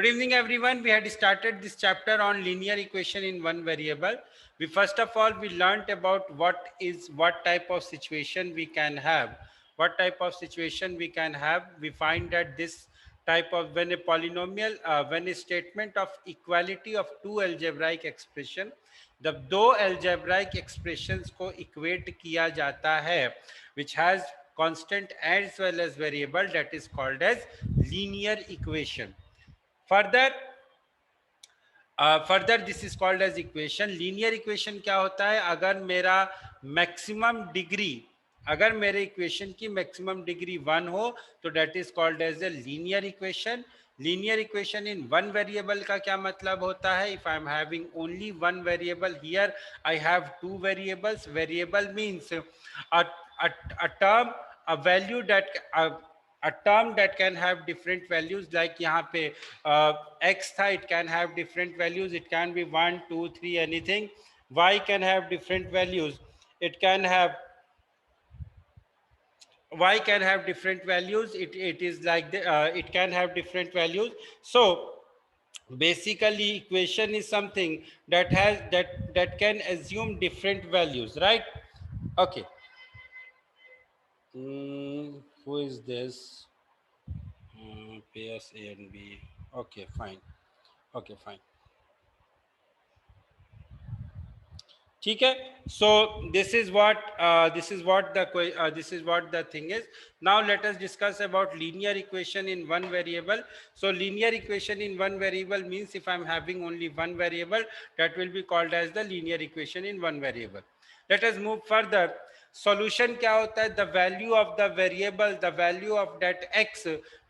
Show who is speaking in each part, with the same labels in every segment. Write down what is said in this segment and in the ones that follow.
Speaker 1: Good evening, everyone. We had started this chapter on linear equation in one variable. We first of all we learnt about what type of situation we can have. What type of situation we can have? We find that this type of when a polynomial, when a statement of equality of two algebraic expression, the दो algebraic expressions को equate किया जाता है, which has constant as well as variable, that is called as linear equation. Further this is called as equation. Linear equation क्या होता है? अगर मेरे इक्वेशन की मैक्सिमम डिग्री 1 हो तो that is called as a linear equation. Linear equation in one variable का क्या मतलब होता है? If I am having only one variable, here I have two variables. Variable means a term, a value that a term that can have different values. like यहाँ पे x था, it can have different values. It can be 1 2 3 anything. Y can have different values. It can have y can have different values. It is like it can have different values. So basically equation is something that can assume different values, right? Okay. Who is this? PS A and B. Okay, fine. Okay, fine. ठीक है. So this is what the thing is. Now let us discuss about linear equation in one variable. So linear equation in one variable means if I am having only one variable, that will be called as the linear equation in one variable. Let us move further. Solution क्या होता है? The value of the variable, the value of that x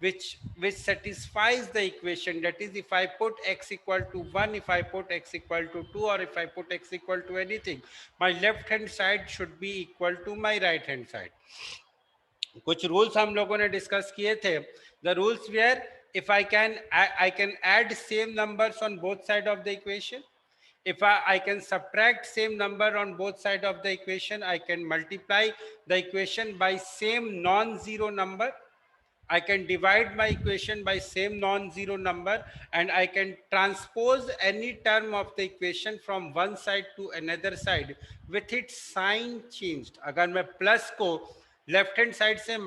Speaker 1: which satisfies the equation. That is, if I put x equal to 1, if I put x equal to 2, or if I put x equal to anything, my left hand side should be equal to my right hand side. कुछ rules हम लोगों ने discuss किए थे. The rules were, if I can add same numbers on both side of the equation. If I can subtract same number on both sides of the equation, I can multiply the equation by same non-zero number. I can divide my equation by same non-zero number, and I can transpose any term of the equation from one side to another side with its sign changed. अगर मैं plus को left hand side से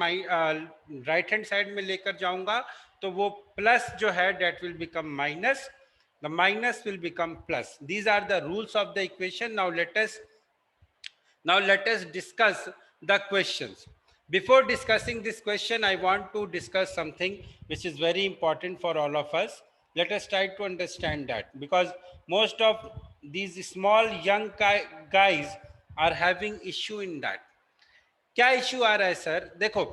Speaker 1: right hand side में लेकर जाऊंगा तो वो plus जो है that will become minus. The minus will become plus. These are the rules of the equation. Now let us discuss the questions. Before discussing this question, I want to discuss something which is very important for all of us. Let us try to understand that, because most of these small young guys are having issue in that. क्या issue आ रहा है sir? देखो,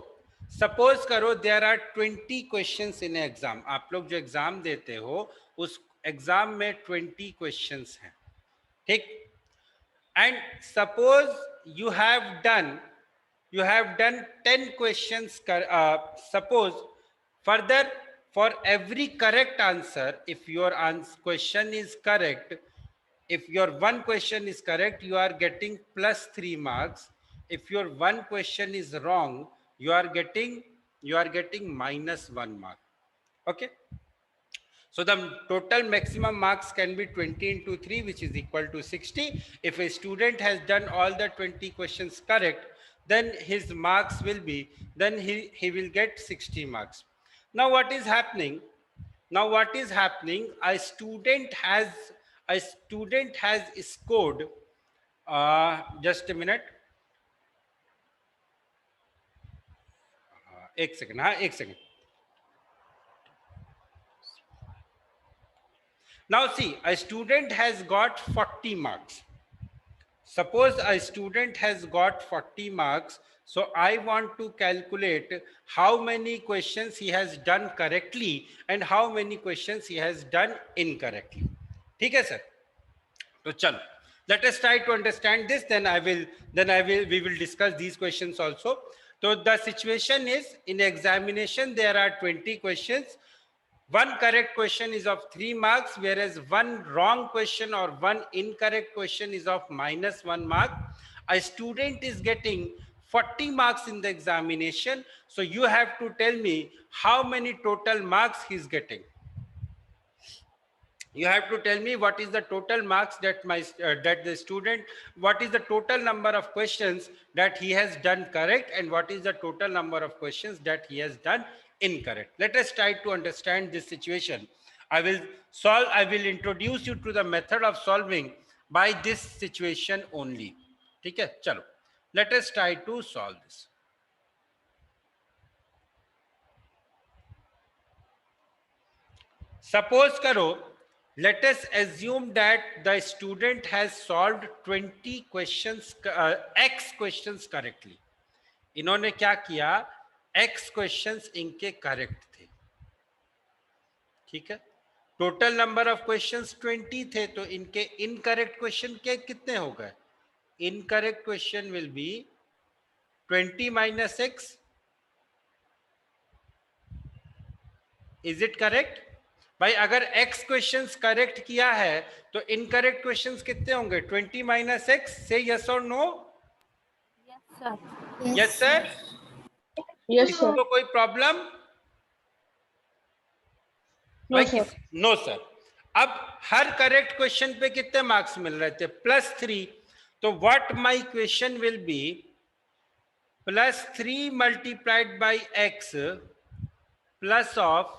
Speaker 1: suppose करो there are 20 questions in exam. आप लोग जो exam देते हो उस एग्जाम में 20 क्वेश्चंस हैं, ठीक? And suppose you have done 10 questions. Suppose further, for every correct answer, if your question is correct, if your one question is correct, you are getting plus 3 marks. If your one question is wrong, you are getting minus 1 mark. Okay, so the total maximum marks can be 20 into 3, which is equal to 60. If a student has done all the 20 questions correct, then his marks will be, then he will get 60 marks. Now what is happening? A student has scored, just a minute, एक second. Now see, a student has got 40 marks. Suppose a student has got 40 marks. So I want to calculate how many questions he has done correctly and how many questions he has done incorrectly. ठीक है sir? तो चलो, let us try to understand this. We will discuss these questions also. So the situation is, in examination there are 20 questions. One correct question is of 3 marks, whereas one wrong question or one incorrect question is of minus 1 mark. A student is getting 40 marks in the examination. So you have to tell me how many total marks he is getting. You have to tell me what is the total marks that that the student, what is the total number of questions that he has done correct, and what is the total number of questions that he has done incorrect. Let us try to understand this situation. I will introduce you to the method of solving by this situation only. ठीक है, चलो, let us try to solve this. Suppose करो, let us assume that the student has solved 20 questions, x questions correctly. इन्होंने क्या किया, x questions इनके correct थे, ठीक है. टोटल नंबर ऑफ क्वेश्चंस 20 थे, तो इनके इनकरेक्ट क्वेश्चन के कितने हो गए. Incorrect question will be 20 minus x. Is it correct भाई? अगर x क्वेश्चंस करेक्ट किया है तो इनकरेक्ट क्वेश्चंस कितने होंगे, 20 minus x. से यस और no? Yes sir.
Speaker 2: Yes sir.
Speaker 1: तो कोई प्रॉब्लम? No sir. अब हर करेक्ट क्वेश्चन पे कितने मार्क्स मिल रहे थे, +3. तो what my question will be +3 multiplied by x plus of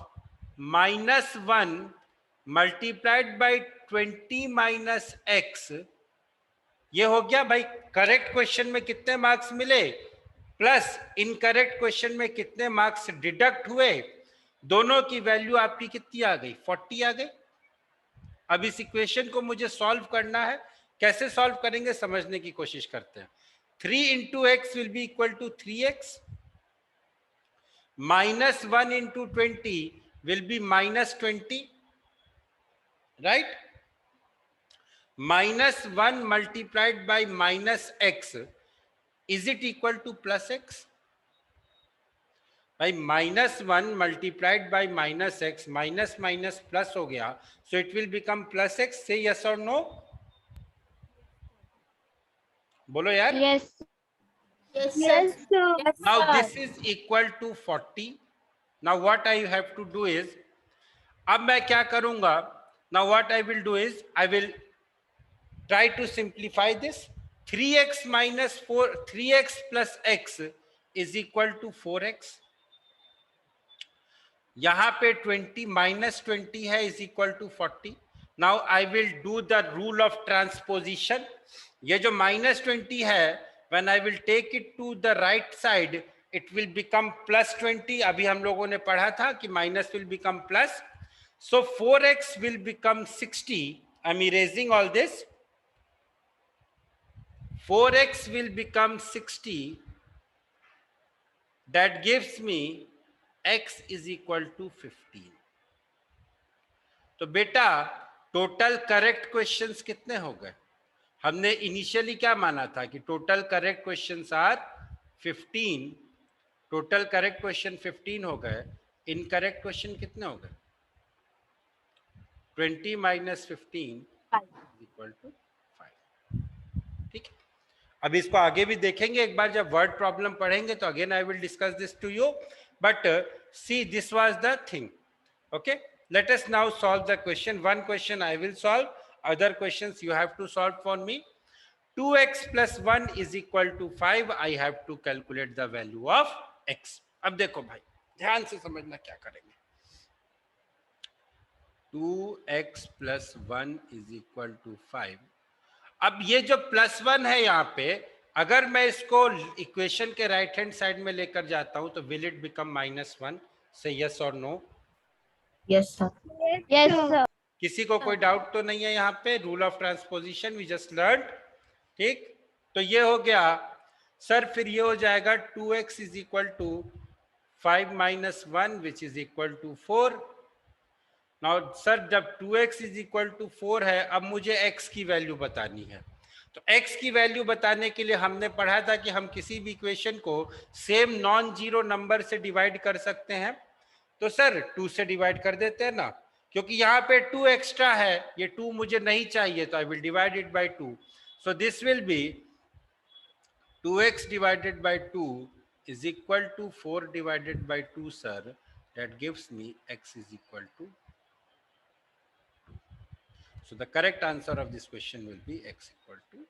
Speaker 1: -1 multiplied by 20 minus x. ये हो गया भाई. करेक्ट क्वेश्चन में कितने मार्क्स मिले, प्लस इनकरेक्ट क्वेश्चन में कितने मार्क्स डिडक्ट हुए, दोनों की वैल्यू आपकी कितनी आ गई, 40 आ गई. अब इस इक्वेशन को मुझे सॉल्व करना है. कैसे सॉल्व करेंगे समझने की कोशिश करते हैं. 3 into x will be equal to 3x. -1 into 20 will be -20, right? -1 multiplied by -x, is it equal to +x? भाई -1 multiplied by -x, minus minus plus हो गया, so it will become +x. say yes or no. बोलो यार.
Speaker 2: Yes.
Speaker 3: Yes,
Speaker 2: Yes,
Speaker 3: sir.
Speaker 2: sir.
Speaker 3: Yes,
Speaker 1: Now
Speaker 3: sir.
Speaker 1: this is equal to 40. Now what I have to do is, अब मैं क्या करूंगा, now what I will do is I will try to simplify this. 3x minus 4, 3x plus x is equal to 4x. यहां पे 20 minus 20 है is equal to 40. Now I will do the rule of transposition. ये जो -20 है, when I will take it to the right side, it will become +20. अभी हम लोगों ने पढ़ा था कि minus will become plus. So 4x will become 60. I'm erasing all this. 4x will become 60. That gives me x is equal to 15. तो बेटा total correct questions कितने हो गए. हमने इनिशियली क्या माना था कि total correct questions are 15. Total correct question 15 हो गए. इनकरेक्ट क्वेश्चन कितने हो गए, 20 minus 15 इक्वल टू 5. ठीक है. अब इसको आगे भी देखेंगे एक बार जब वर्ड प्रॉब्लम पढ़ेंगे, तो again I will discuss this to you. But see this was the thing. Okay, let us now solve the question. One question I will solve, other questions you have to solve for me. 2x plus 1 is equal to 5. I have to calculate the value of x. अब देखो भाई ध्यान से समझना क्या करेंगे. 2x plus 1 is equal to 5. अब ये जो +1 है यहाँ पे, अगर मैं इसको इक्वेशन के राइट हैंड साइड में लेकर जाता हूं तो विल इट बिकम -1. से यस और no.
Speaker 3: Yes, sir.
Speaker 2: Yes, sir.
Speaker 1: किसी को कोई डाउट तो नहीं है यहाँ पे. Rule of transposition we just learn. ठीक, तो ये हो गया सर. फिर ये हो जाएगा 2x is equal to 5 minus 1 which is equal to 4. Now sir जब 2x इज इक्वल टू 4 है, अब मुझे x की वैल्यू बतानी है. तो x की वैल्यू बताने के लिए हमने पढ़ा था कि हम किसी भी इक्वेशन को सेम नॉन जीरो नंबर से डिवाइड कर सकते हैं. तो सर 2 से डिवाइड कर देते हैं ना, क्योंकि यहाँ पे 2 एक्स्ट्रा है, ये 2 मुझे नहीं चाहिए, तो I will divide it by 2. So this will be 2x divided by 2 is equal to 4 divided by 2, sir. That gives me x is equal to 2. So the correct answer of this question will be x equal to 2.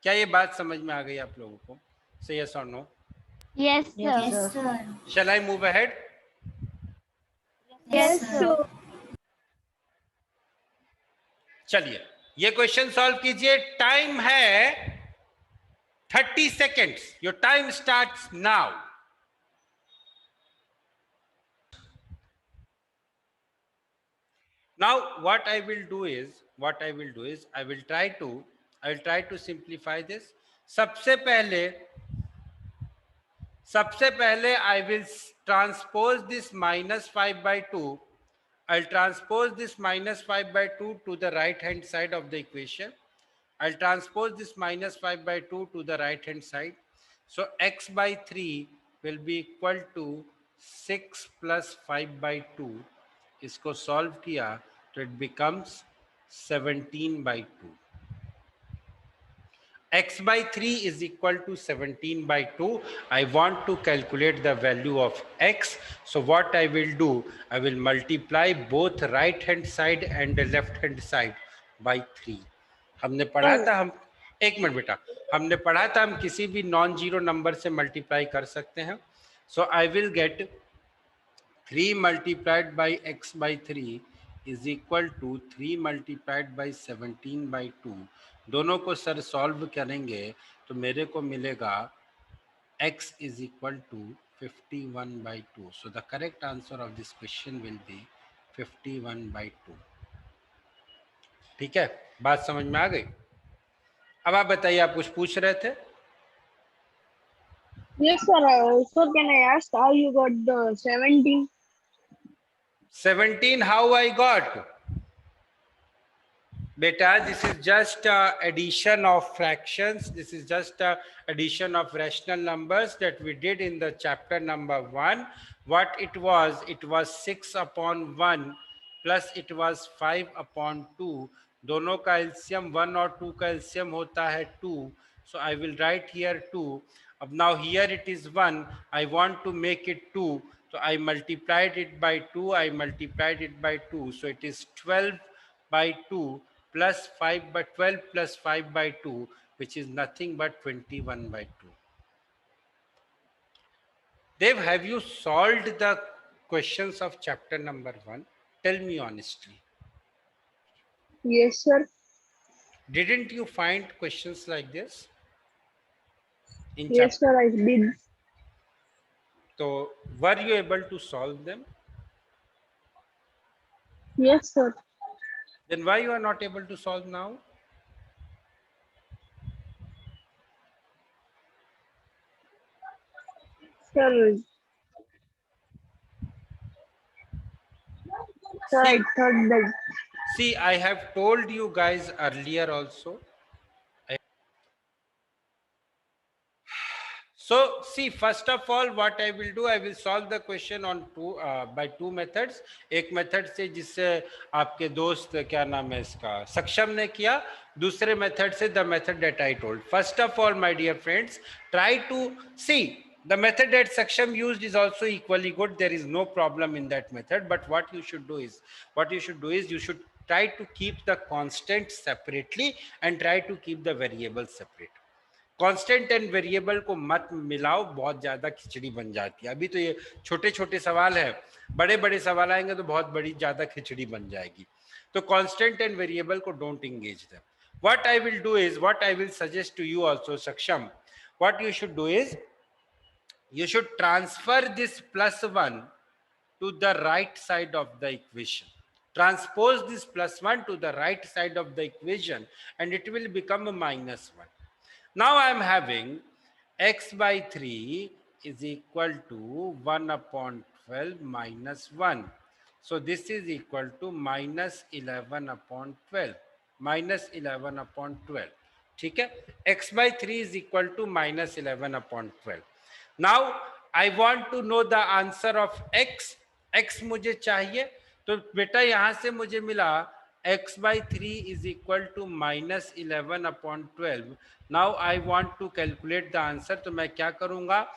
Speaker 1: क्या ये बात समझ में आ गई आप लोगों को? Say yes or no.
Speaker 2: Yes,
Speaker 3: Yes,
Speaker 2: sir.
Speaker 3: sir.
Speaker 1: Shall I move ahead?
Speaker 2: Yes, sir.
Speaker 1: चलिए ये क्वेश्चन सॉल्व कीजिए. टाइम है 30 seconds. Your time starts now. Now what I will do is I will try to simplify this. सबसे पहले I will transpose this -5/2. I'll transpose this -5/2 to the right hand side of the equation. I'll transpose this -5/2 to the right hand side. So x/3 will be equal to 6 plus 5/2. इसको solve किया तो it becomes 17/2. x/3 is equal to 17/2. I want to calculate the value of x. So what I will do, I will multiply both right hand side and the left hand side by 3. हमने पढ़ा था हम एक minute बेटा हमने पढ़ा था हम किसी भी नॉन जीरो नंबर से मल्टीप्लाई कर सकते हैं. So I will get 3 multiplied by x by 3 is equal to 3 multiplied by 17/2. दोनों को सर सॉल्व करेंगे तो मेरे को मिलेगा x is equal to 51/2. So the correct answer of this question will be 51/2. ठीक है, बात समझ में आ गई. अब आप बताइए, आप कुछ पूछ रहे थे.
Speaker 2: Yes, sir. So can I ask how you got the 17?
Speaker 1: 17 how I got? Beta, this is just addition of fractions. This is just addition of rational numbers that we did in the chapter number 1. What it was 6/1 plus it was 5/2. दोनों का LCM 1 और 2 का LCM होता है 2. So I will write here 2. Now here it is 1. I want to make it 2. So I multiplied it by 2. I multiplied it by 2. So it is 12/2 plus 5/12 plus 5/2, which is nothing but 21/2. Dev, have you solved the questions of chapter number 1? Tell me honestly.
Speaker 2: Yes, sir.
Speaker 1: Didn't you find questions like this?
Speaker 2: Yes, sir, I did.
Speaker 1: So, were you able to solve them?
Speaker 2: Yes, sir.
Speaker 1: Then why you are not able to solve now?
Speaker 2: Sir, I thought that.
Speaker 1: See, I have told you guys earlier also. So, see, first of all, what I will do, I will solve the question on by two methods. एक method से जिससे आपके दोस्त क्या नाम है इसका सक्षम ने किया, दूसरे मेथड से the method that I told. First of all, my dear friends, try to see the method that Saksham used is also equally good. There is no problem in that method. But what you should do is you should try to keep the constant separately and try to keep the variable separate. Constant and variable को मत मिलाओ, बहुत ज्यादा खिचड़ी बन जाती है. अभी तो ये छोटे छोटे सवाल है, बड़े बड़े सवाल आएंगे तो बहुत बड़ी ज्यादा खिचड़ी बन जाएगी. तो कांस्टेंट एंड वेरिएबल को don't engage them. What I will do is, what I will suggest to you also सक्षम, what you should do is you should transfer this +1 to the right side of the equation. Transpose this +1 to the right side of the equation and it will become a -1. Now I am having x by 3 is equal to 1/12 minus 1. So this is equal to -11/12. -11/12. ठीक है, x by 3 is equal to -11/12. Now I want to know the answer of x. x मुझे चाहिए, तो बेटा यहाँ से मुझे मिला x by 3 is equal to -11/12. Now I want to calculate the answer. तो मैं क्या करूँगा,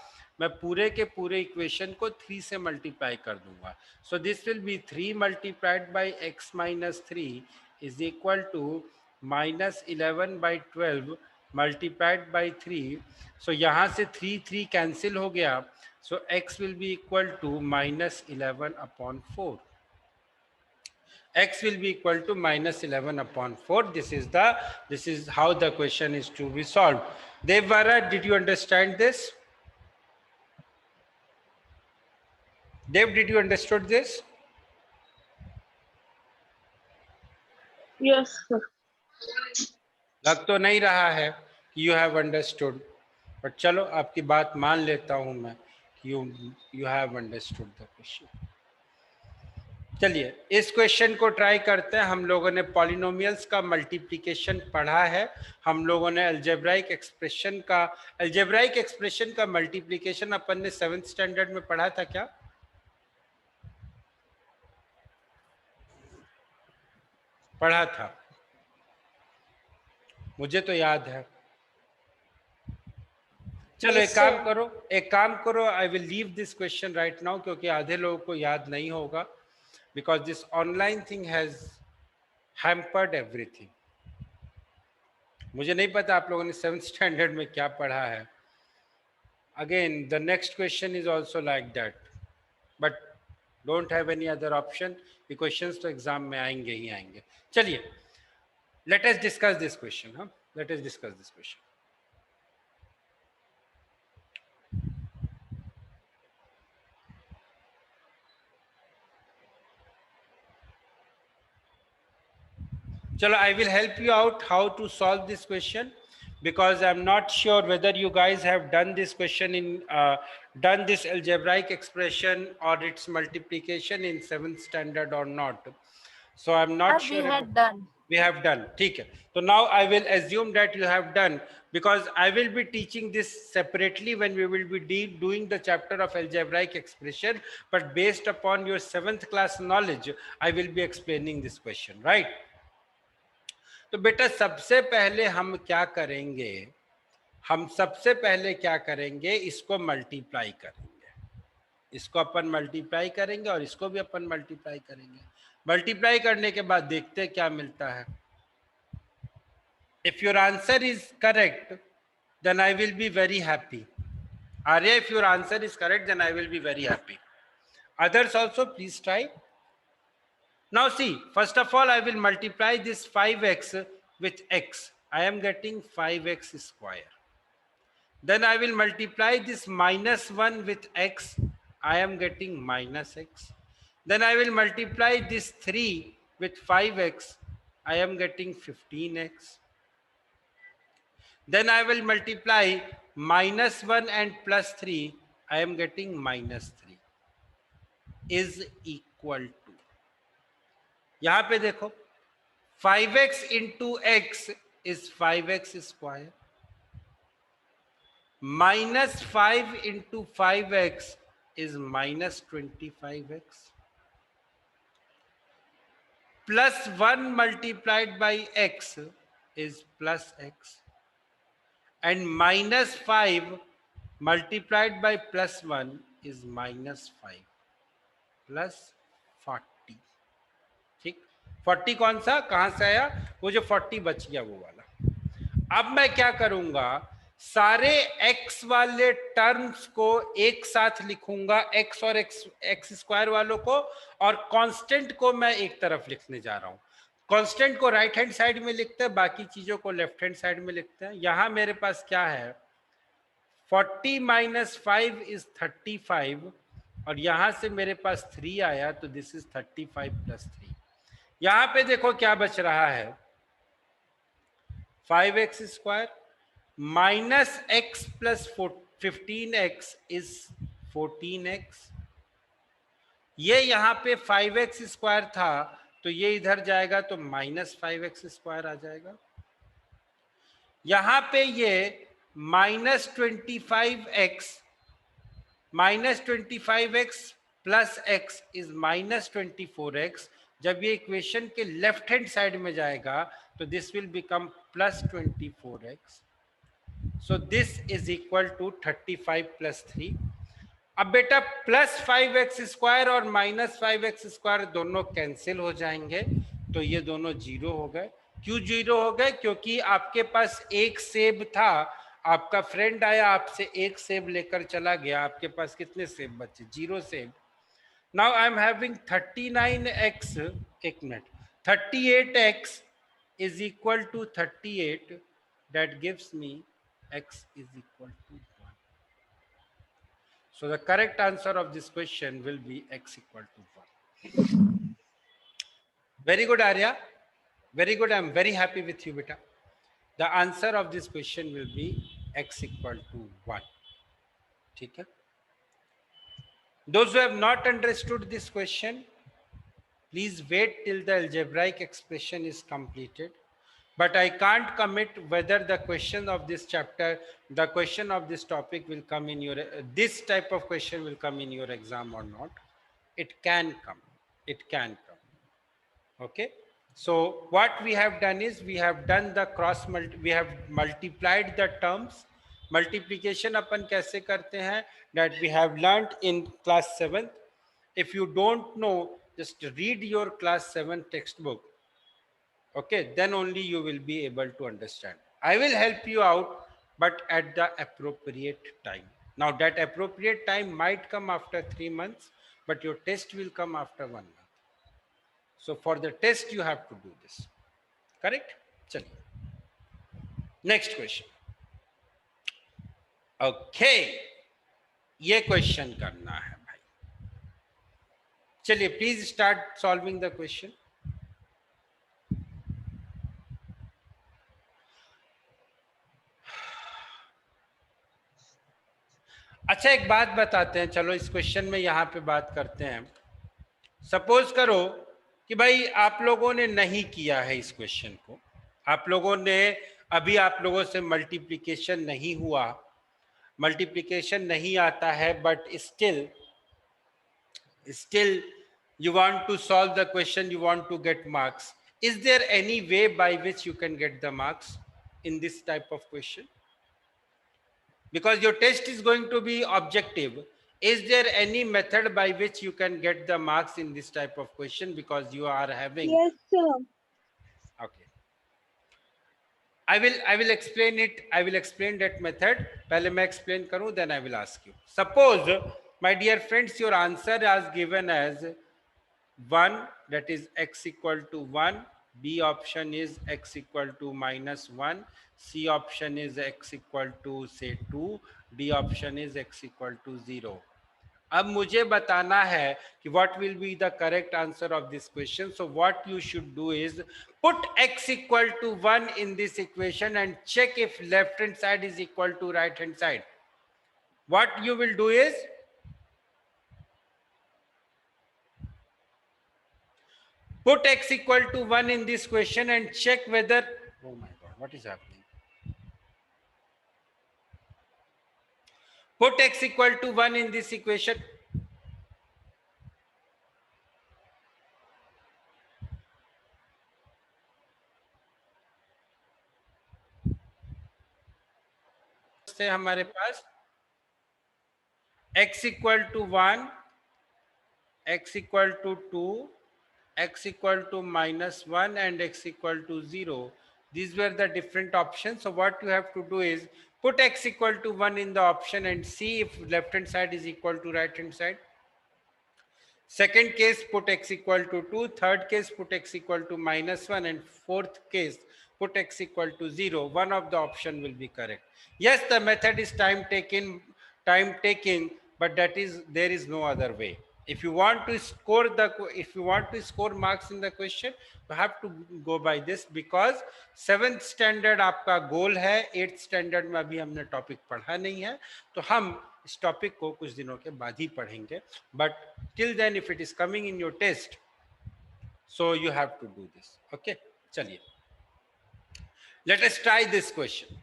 Speaker 1: मैं पूरे के पूरे इक्वेशन को 3 से मल्टीप्लाई कर दूंगा. So this will be 3 multiplied by x minus 3 is equal to minus 11 by 12 multiplied by 3. So यहाँ से 3 कैंसिल हो गया. So x will be equal to minus 11 upon 4. X will be equal to minus 11 upon 4. This is how the question is to be solved. Devvara, did you understand this? Dev, did you understood this?
Speaker 2: Yes, sir.
Speaker 1: लग तो नहीं रहा है कि you have understood, but चलो आपकी बात मान लेता हूं मैं कि you have understood the question. चलिए इस क्वेश्चन को ट्राई करते हैं. हम लोगों ने पॉलिनोमियल्स का मल्टीप्लिकेशन पढ़ा है. हम लोगों ने अलजेब्राइक एक्सप्रेशन का मल्टीप्लिकेशन अपन ने 7th स्टैंडर्ड में पढ़ा था क्या? पढ़ा था, मुझे तो याद है. चलो
Speaker 3: Yes,
Speaker 1: एक काम करो, I will leave this question right now, क्योंकि आधे लोगों को याद नहीं होगा, because this online thing has hampered everything. मुझे नहीं पता आप लोगों ने 7th स्टैंडर्ड में क्या पढ़ा है. Again the next question is also like that, but don't have any other option. ये क्वेश्चंस तो एग्जाम में आएंगे ही आएंगे. चलिए let us discuss this question. Let us discuss this question. Chalo, I will help you out how to solve this question, because I'm not sure whether you guys have done this question in done this algebraic expression or its multiplication in 7th standard or not. So I'm not sure.
Speaker 3: We had done.
Speaker 1: We have done. ठीक है. So now I will assume that you have done, because I will be teaching this separately when we will be doing the chapter of algebraic expression, but based upon your 7th class knowledge, I will be explaining this question, right? तो बेटा सबसे पहले हम क्या करेंगे, इसको multiply करेंगे. इसको अपन मल्टीप्लाई करेंगे और इसको भी अपन मल्टीप्लाई करेंगे. मल्टीप्लाई करने के बाद देखते हैं क्या मिलता है. If your answer is correct then I will be very happy. Arya, if your answer is correct then I will be very happy. Others also, please try. Now see, first of all, I will multiply this 5x with x. I am getting 5x square. Then I will multiply this minus 1 with x. I am getting minus x. Then I will multiply this 3 with 5x. I am getting 15x. Then I will multiply minus 1 and plus 3. I am getting minus 3 is equal to. यहां पे देखो 5x into x is 5x square, minus 5 into 5x is minus 25x, plus 1 multiplied by x is plus x, and minus 5 multiplied by plus 1 is minus 5 plus 40. ठीक, 40 कौन सा, कहां से आया, वो जो 40 बच गया वो वाला. अब मैं क्या करूंगा, सारे x वाले टर्म्स को एक साथ लिखूंगा, x और x स्क्वायर वालों को, और कांस्टेंट को मैं एक तरफ लिखने जा रहा हूं. कांस्टेंट को राइट हैंड साइड में लिखते हैं, बाकी चीजों को लेफ्ट हैंड साइड में लिखते हैं. यहां मेरे पास क्या है, 40 माइनस 5 इज 35, और यहां से मेरे पास 3 आया, तो दिस इज 35 प्लस 3. यहां पे देखो क्या बच रहा है, 5x square minus x plus 15x is 14x. ये यहां पे 5x स्क्वायर था, तो ये इधर जाएगा तो माइनस 5x स्क्वायर आ जाएगा. यहां पे ये minus 25x plus x is minus 24x. जब ये इक्वेशन के लेफ्ट हैंड साइड में जाएगा तो this will become plus 24x. So this is equal to 35 plus 3. अब बेटा प्लस 5x स्क्वायर और माइनस 5x स्क्वायर दोनों कैंसिल हो जाएंगे, तो ये दोनों जीरो हो गए। क्यों जीरो हो गए? क्योंकि आपके पास एक सेब था, आपका फ्रेंड आया, आपसे एक सेब लेकर चला गया, आपके पास कितने सेब बचे? जीरो सेब। Now I am having 39x, एक minute, 38x is equal to 38, that gives me x is equal to 1. So the correct answer of this question will be x equal to 1. Very good, Arya. Very good. I'm very happy with you, beta. The answer of this question will be x equal to 1. ठीक है? Those who have not understood this question, please wait till the algebraic expression is completed. But I can't commit whether the question of this chapter, the question of this topic will come in your, this type of question will come in your exam or not. It can come. It can come. Okay. So what we have done is we have done the we have multiplied the terms. Multiplication अपन कैसे करते हैं? That we have learnt in class 7th. If you don't know, just read your class 7 textbook. Okay, then only you will be able to understand. I will help you out, but at the appropriate time. Now that appropriate time might come after 3 months, but your test will come after 1 month. So for the test, you have to do this. Correct? Chaliye. Next question. Okay. ये question करना है भाई. चलिए, please start solving the question. अच्छा, एक बात बताते हैं. चलो इस क्वेश्चन में यहाँ पे बात करते हैं. सपोज करो कि भाई आप लोगों ने नहीं किया है इस क्वेश्चन को, आप लोगों ने अभी, आप लोगों से मल्टीप्लिकेशन नहीं हुआ, मल्टीप्लिकेशन नहीं आता है, but still you want to solve the question, you want to get marks. Is there any way by which you can get the marks in this type of question? Because your test is going to be objective. Is there any method by which you can get the marks in this type of question, because you are having?
Speaker 2: Yes, sir.
Speaker 1: Okay, I will explain it. I will explain that method. पहले मैं explain करूं, then I will ask you. Suppose, my dear friends, your answer is given as 1, that is x equal to 1. B option is x equal to -1. C option is x equal to say 2. D option is x equal to 0. अब मुझे बताना है कि what will be the correct answer of this question. So what you should do is put x equal to 1 in this equation and check if left hand side is equal to right hand side. What you will do is put x equal to 1 in this question and check whether, oh my god, what is happening? Put x equal to 1 in this equation. से हमारे पास x equal to 1, x equal to 2, x equal to -1 and x equal to 0. These were the different options. So what you have to do is put x equal to 1 in the option and see if left hand side is equal to right hand side. Second case, put x equal to 2. Third case, put x equal to -1. And fourth case, put x equal to 0. One of the option will be correct. Yes, the method is time taking, but there is no other way. If you want to score marks in the question, you have to go by this, because 7th standard आपका गोल है, 8th standard में अभी हमने topic पढ़ा नहीं है, तो हम इस टॉपिक को कुछ दिनों के बाद ही पढ़ेंगे. But till then if it is coming in your test, so you have to do this. Okay, चलिए, let us try this question.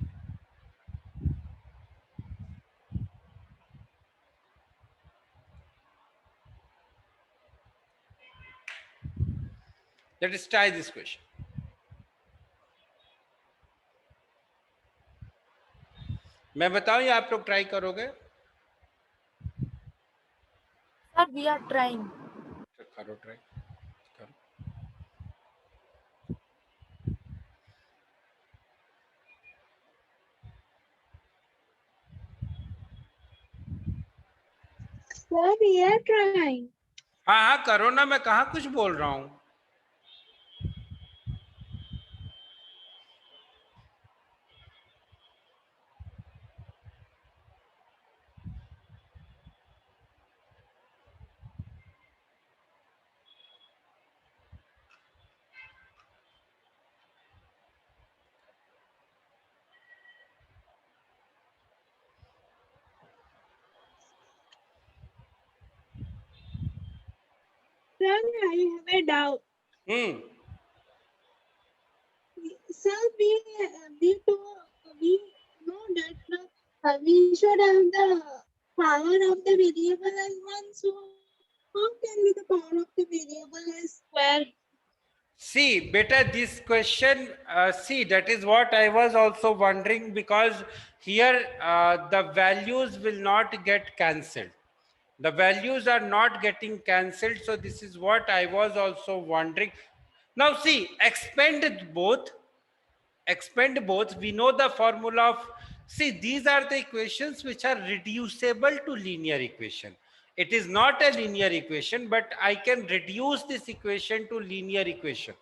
Speaker 1: Let us try this question. मैं बताऊं या आप लोग ट्राई करोगे?
Speaker 3: Sir, we are trying.
Speaker 1: करो, try करो.
Speaker 2: Sir, we are trying.
Speaker 1: हाँ हाँ करो ना, मैं कहाँ कुछ बोल रहा हूँ.
Speaker 2: Sir, I have a doubt. Sir, we know that we should have the power of the variable as one. So how can be the power of the variable as square?
Speaker 1: See, beta, this question, see, that is what I was also wondering, because here the values will not get cancelled. The values are not getting cancelled. So this is what I was also wondering. Now see, expand both. We know the formula of, see, these are the equations which are reducible to linear equation. It is not a linear equation, but I can reduce this equation to linear equation.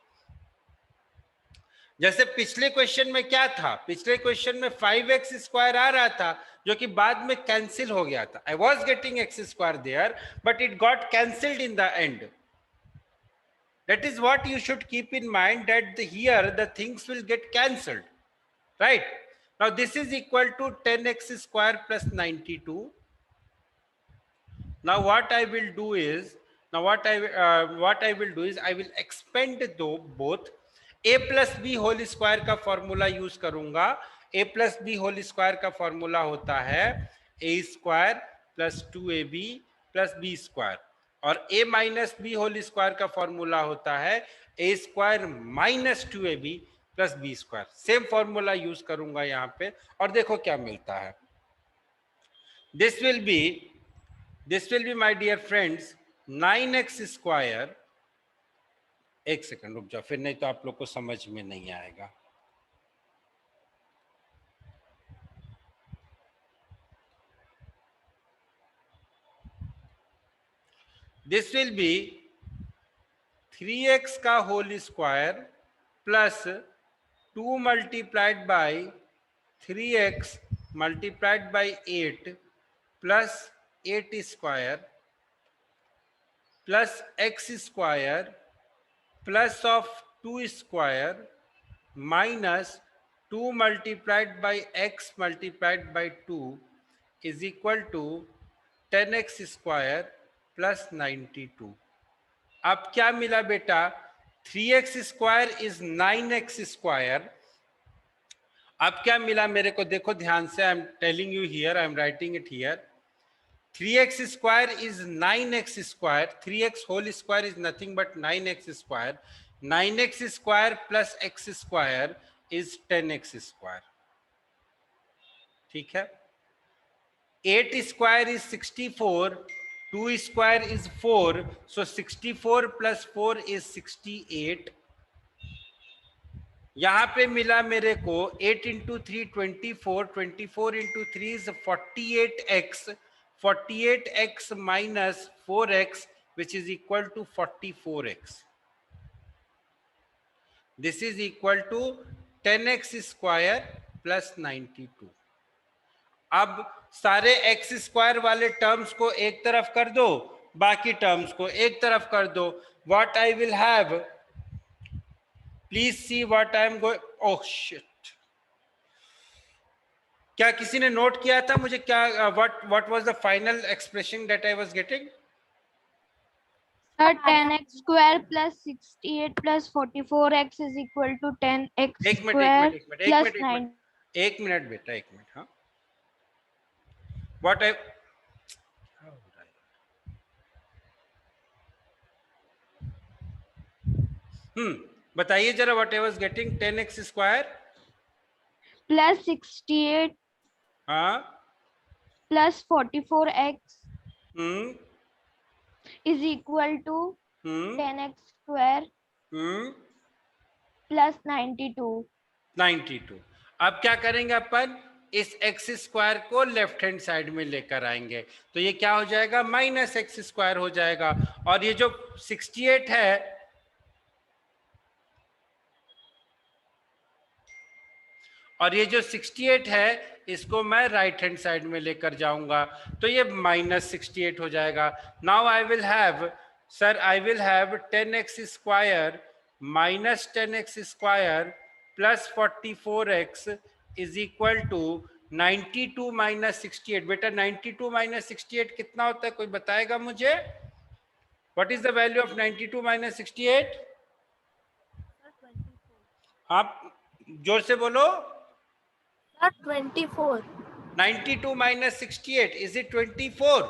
Speaker 1: जैसे पिछले question में क्या था, पिछले question में 5x square आ रहा था जो कि बाद में कैंसिल हो गया था. I was getting x square there but it got cancelled in the end. That is what you should keep in mind, that here the things will get cancelled, right? Now this is equal to 10x square plus 92. Now what I will do is, I will expand both. A plus b whole square का formula use करूंगा. a plus b whole square का formula होता है a स्क्वायर plus 2ab plus b square, और a minus b whole square का formula होता है a square minus 2ab plus b square. Same formula use करूंगा यहाँ पे, और देखो क्या मिलता है. This will be my dear friends 9x square. एक सेकंड रुक जाओ, फिर नहीं तो आप लोग को समझ में नहीं आएगा. This will be 3x का whole square plus 2 multiplied by 3x multiplied by 8 plus 8 square plus x square plus of 2 square minus 2 multiplied by x multiplied by 2 is equal to 10x square plus 92. अब क्या मिला बेटा, 3x square is 9x square. अब क्या मिला मेरे को, देखो ध्यान से, I am telling you here, I am writing it here. 3x square is 9x square. 3x whole square is nothing but 9x square. 9x square plus x square is 10x square. ठीक है. 8 square is 64. 2 square is 4. So 64 plus 4 is 68. यहाँ पे मिला मेरे को 8 into 3 24. 24 into 3 is 48x. 48x minus 4x, which is equal to 44x. This is equal to 10x square plus 92. अब सारे x square वाले टर्म्स को एक तरफ कर दो, बाकी टर्म्स को एक तरफ कर दो. What I will have, please see what I am going. Oh shit. क्या किसी ने नोट किया था मुझे, क्या what was the final expression that I was getting?
Speaker 4: Sir, 10x square plus 68 plus 44x is equal to 10x square plus 9.
Speaker 1: एक minute बेटा, एक मिनट. हाँ, what I, बताइए जरा, what I was getting. 10x square
Speaker 4: plus 68
Speaker 1: हाँ
Speaker 4: plus 44x
Speaker 1: hmm
Speaker 4: is equal to 10x square plus 92.
Speaker 1: 92. अब क्या करेंगे अपन, इस एक्स स्क्वायर को लेफ्ट हैंड साइड में लेकर आएंगे तो ये क्या हो जाएगा, माइनस एक्स स्क्वायर हो जाएगा। और ये जो 68 है, और ये जो 68 है इसको मैं राइट हैंड साइड में लेकर जाऊंगा तो ये माइनस 68 हो जाएगा। Now I will have, sir I will have 10x square minus 10x square plus 44x is equal to 92 minus 68। बेटा 92 माइनस 68 कितना होता है, कोई बताएगा मुझे? What is the value of 92 minus 68? आप जोर से बोलो।
Speaker 3: 24.
Speaker 1: 92 minus 68, is it 24?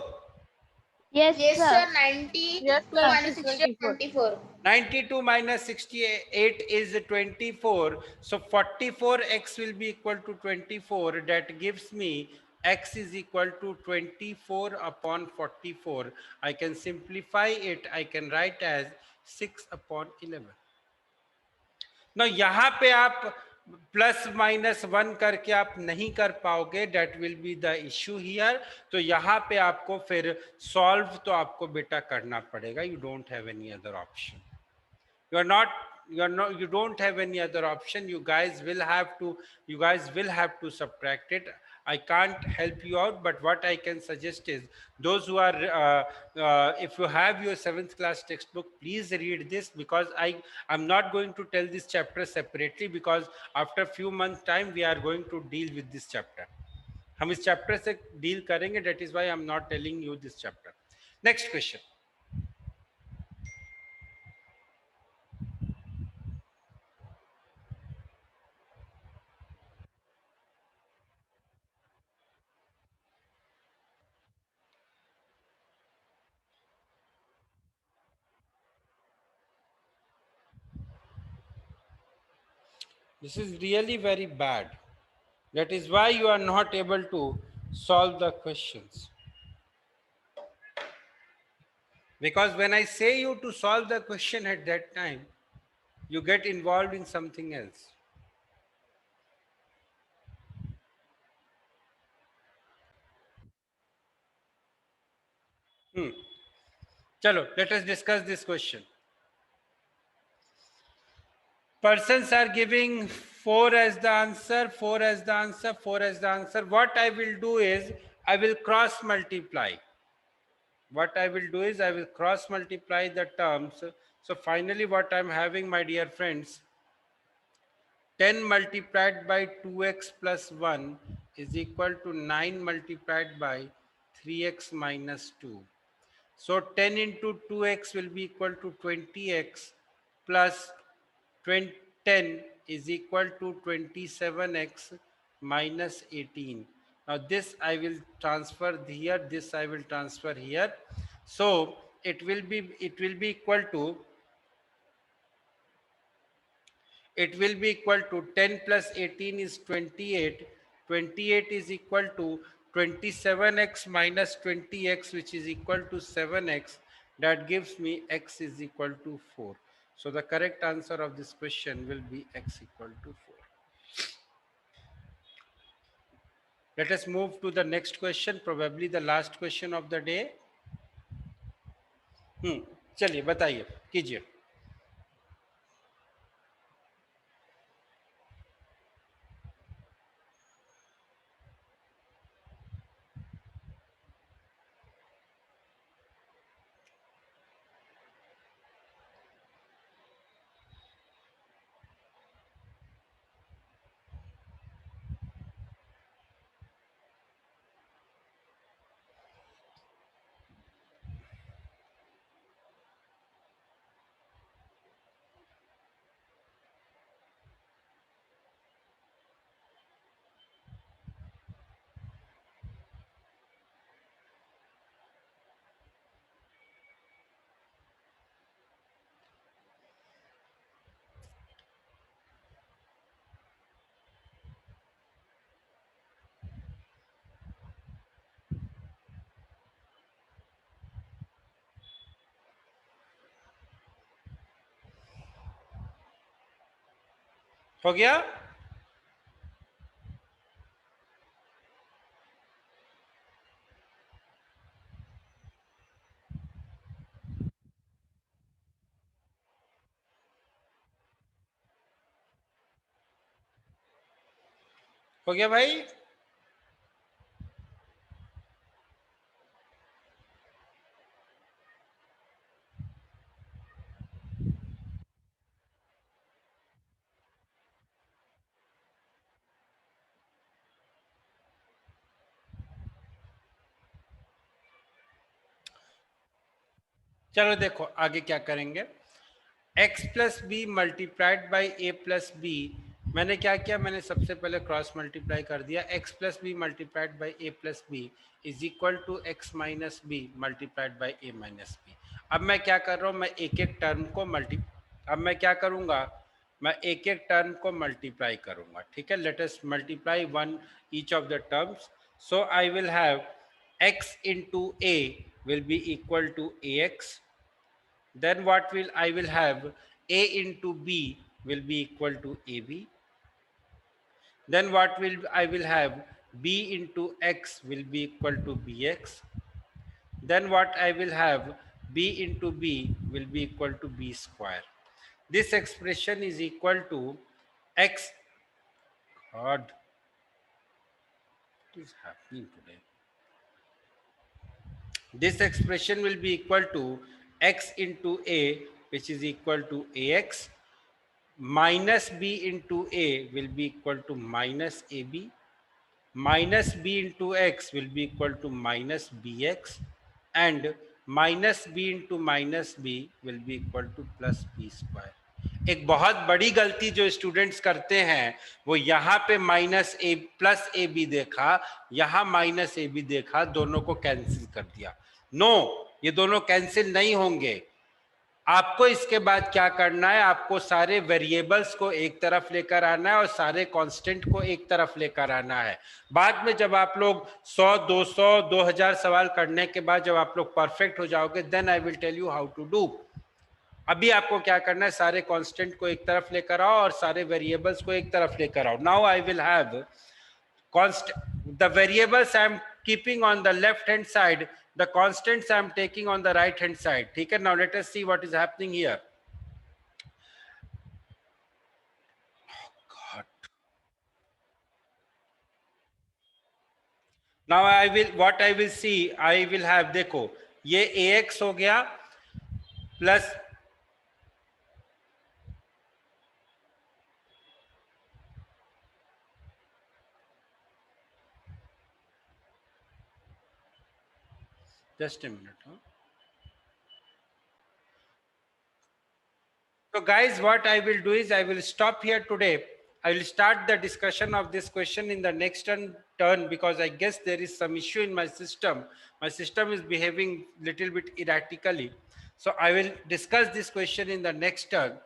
Speaker 4: Yes,
Speaker 3: Yes,
Speaker 4: sir.
Speaker 3: sir. 92
Speaker 2: Yes, sir.
Speaker 3: minus 68, 24.
Speaker 1: 92 minus 68 is 24. So 44x will be equal to 24. That gives me x is equal to 24 upon 44. I can simplify it. I can write as 6 upon 11. ना यहाँ पे आप plus minus 1 करके आप नहीं कर पाओगे, that will be the issue here. तो यहाँ पे आपको फिर सॉल्व तो आपको बेटा करना पड़ेगा, you don't have any other option, you don't have any other option. You guys will have to subtract it. I can't help you out, but what I can suggest is those who are if you have your 7th class textbook, please read this, because I'm not going to tell this chapter separately, because after few months time we are going to deal with this chapter. हम इस chapter से deal करेंगे, that is why I'm not telling you this chapter. Next question. This is really very bad. That is why you are not able to solve the questions. Because when I say you to solve the question at that time, you get involved in something else. Chalo, let us discuss this question. Persons are giving 4 as the answer, 4 as the answer, 4 as the answer. What I will do is, I will cross multiply. What I will do is, I will cross multiply the terms. So finally what I'm having, my dear friends, 10 multiplied by 2x plus 1 is equal to 9 multiplied by 3x minus 2. So 10 into 2x will be equal to 20x plus 10 is equal to 27x minus 18. Now this I will transfer here, this I will transfer here. So it will be equal to, it will be equal to 10 plus 18 is 28. 28 is equal to 27x minus 20x, which is equal to 7x. That gives me x is equal to 4. So the correct answer of this question will be x equal to 4. Let us move to the next question, probably the last question of the day. चलिए बताइए, कीजिए. हो गया? हो गया भाई? चलो देखो आगे क्या करेंगे। x plus b multiplied by a plus b, मैंने क्या किया, मैंने सबसे पहले क्रॉस मल्टीप्लाई कर दिया। x plus b multiplied by a plus b is equal to x minus b multiplied by a minus b. अब मैं क्या कर रहा हूँ, मैं एक एक टर्म को अब मैं क्या करूँगा, मैं एक एक टर्म को मल्टीप्लाई करूँगा। ठीक है, let us multiply one each of the terms. So I will have x into a will be equal to a x. Then what will I will have, a into b will be equal to ab. Then what will I will have, b into x will be equal to bx. Then what I will have, b into b will be equal to b square. This expression is equal to x. God, what is happening today? This expression will be equal to x into a, which is equal to ax, minus b into a will be equal to minus ab, minus b into x will be equal to minus bx, and minus b into minus b will be equal to plus b square. एक बहुत बड़ी गलती जो students करते हैं वो यहाँ पे minus a plus a b देखा, यहाँ माइनस ए बी देखा, दोनों को कैंसिल कर दिया। नो, ये दोनों कैंसिल नहीं होंगे। आपको इसके बाद क्या करना है, आपको सारे वेरिएबल्स को एक तरफ लेकर आना है और सारे कांस्टेंट को एक तरफ लेकर आना है। बाद में जब आप लोग 100, 200, 2000 सवाल करने के बाद जब आप लोग परफेक्ट हो जाओगे, then I will tell you how to do. अभी आपको क्या करना है, सारे कांस्टेंट को एक तरफ लेकर आओ और सारे वेरिएबल्स को एक तरफ लेकर आओ। Now I will have the variables I am keeping on the left hand side, the constants I am taking on the right hand side. ठीक है, now let us see what is happening here. Oh God. Now what I will see, I will have, देखो ये ax हो गया plus just a minute. So guys, what I will do is I will stop here today. I will start the discussion of this question in the next turn because I guess there is some issue in my system. My system is behaving little bit erratically. So I will discuss this question in the next turn.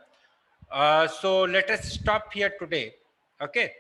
Speaker 1: So let us stop here today. Okay.